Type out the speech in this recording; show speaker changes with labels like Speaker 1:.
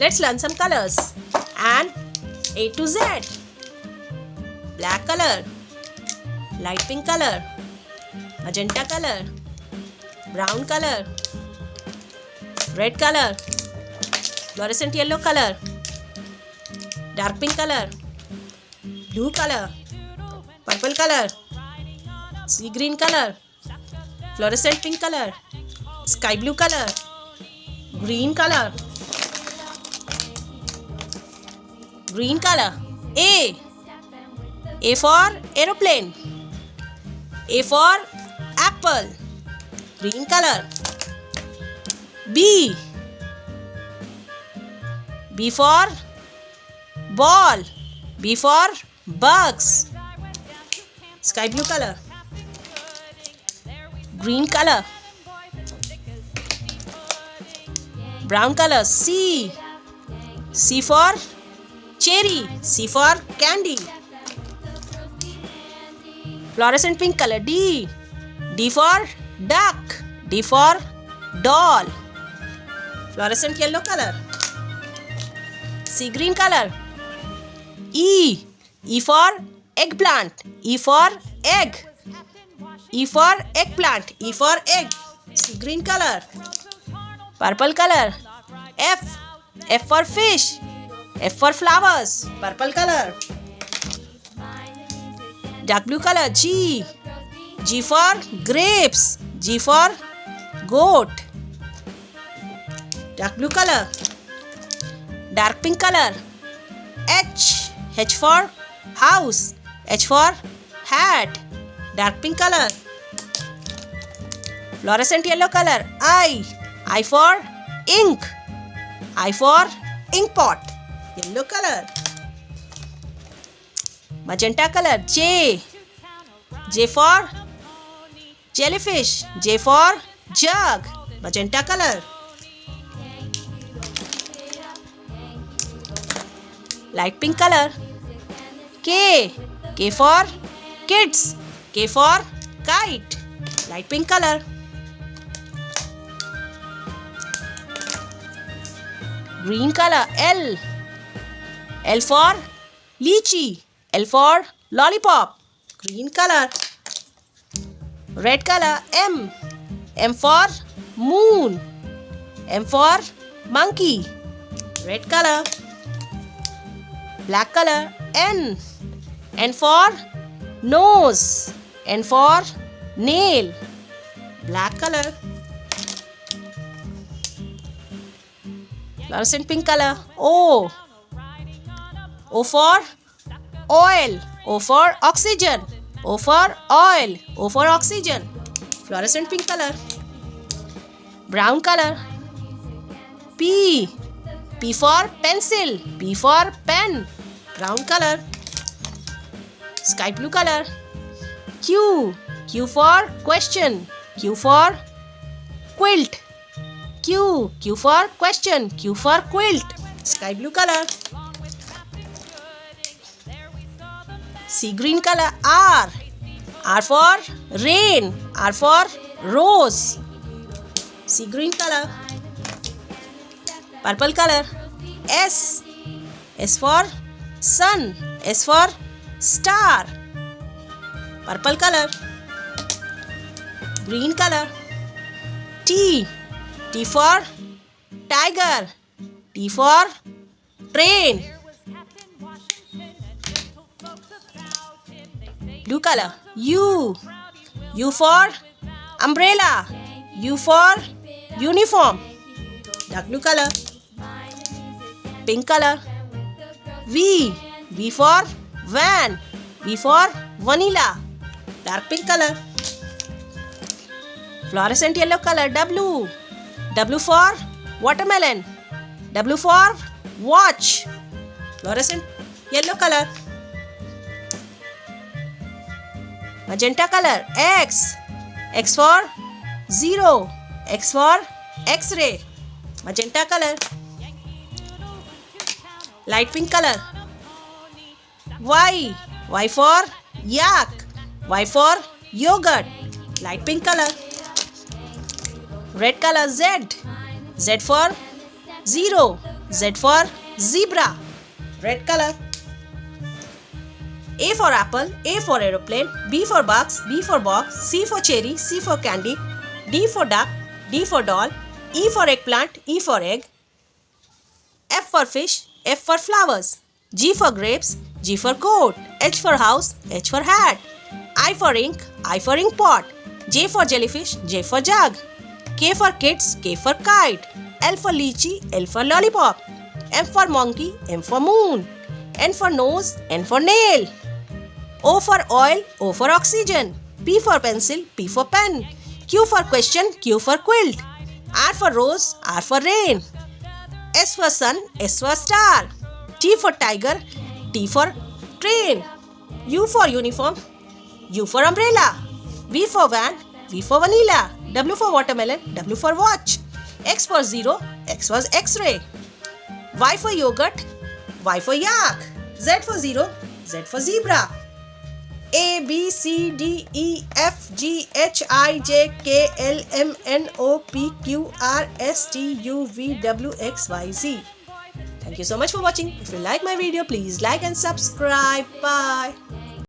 Speaker 1: Let's learn some colors. And A to Z. Black color, light pink color, magenta color, brown color, red color, fluorescent yellow color, dark pink color, blue color, purple color, sea green color, fluorescent pink color, sky blue color, green color, green color. A for aeroplane. A for apple. Green color. B for ball. B for bugs. Sky blue color. Green color. Brown color. C for cherry. C for candy. Fluorescent pink color. D for duck. D for doll. Fluorescent yellow color. Sea green color. E for eggplant. E for egg. E for eggplant. E for egg. Sea green color. Purple color. F for fish. F for flowers. Purple color. Dark blue color. G for grapes. G for goat. Dark blue color. Dark pink color. H for house. H for hat. Dark pink color. Fluorescent yellow color. I for ink. I for ink pot. Yellow color. Magenta color. J for jellyfish. J for jug. Magenta color. Light pink color. K for kids. K for kite. Light pink color. Green color. L for lychee. L for lollipop. Green color. Red color. M for moon. M for monkey. Red color. Black color. N for nose. N for nail. Black color. Fluorescent pink color. O for oil. O for oxygen. O for oil. O for oxygen. Fluorescent pink color. Brown color. P for pencil. P for pen. Brown color. Sky blue color. Q for question. Q for quilt. Q for question. Q for quilt. Sky blue color. Sea green color. R for rain. R for rose. Sea green color. Purple color. S for sun. S for star. Purple color. Green color. T for tiger. T for train. Blue color. U for umbrella. U for uniform. Dark blue color. Pink color. V for van. V for vanilla. Dark pink color. Fluorescent yellow color. W for watermelon. W for watch. Fluorescent yellow color. Magenta color. X for zero. X for X-ray. Magenta color. Light pink color. Y for yak. Y for yogurt. Light pink color. Red color. Z for zero. Z for zebra, red color. A for apple, A for aeroplane, B for box, B for box, C for cherry, C for candy, D for duck, D for doll, E for eggplant, E for egg, F for fish, F for flowers, G for grapes, G for goat, H for house, H for hat, I for ink, I for ink pot, J for jellyfish, J for jug, K for kids, K for kite, L for lychee, L for lollipop, M for monkey, M for moon, N for nose, N for nail, O for oil, O for oxygen, P for pencil, P for pen, Q for question, Q for quilt, R for rose, R for rain, S for sun, S for star, T for tiger, T for train, U for uniform, U for umbrella, V for van, V for vanilla, W for watermelon, W for watch, X for zero, X for x-ray, Y for yogurt, Y for yak, Z for zero, Z for zebra, A, B, C, D, E, F, G, H, I, J, K, L, M, N, O, P, Q, R, S, T, U, V, W, X, Y, Z. Thank you so much for watching. If you like my video, please like and subscribe. Bye.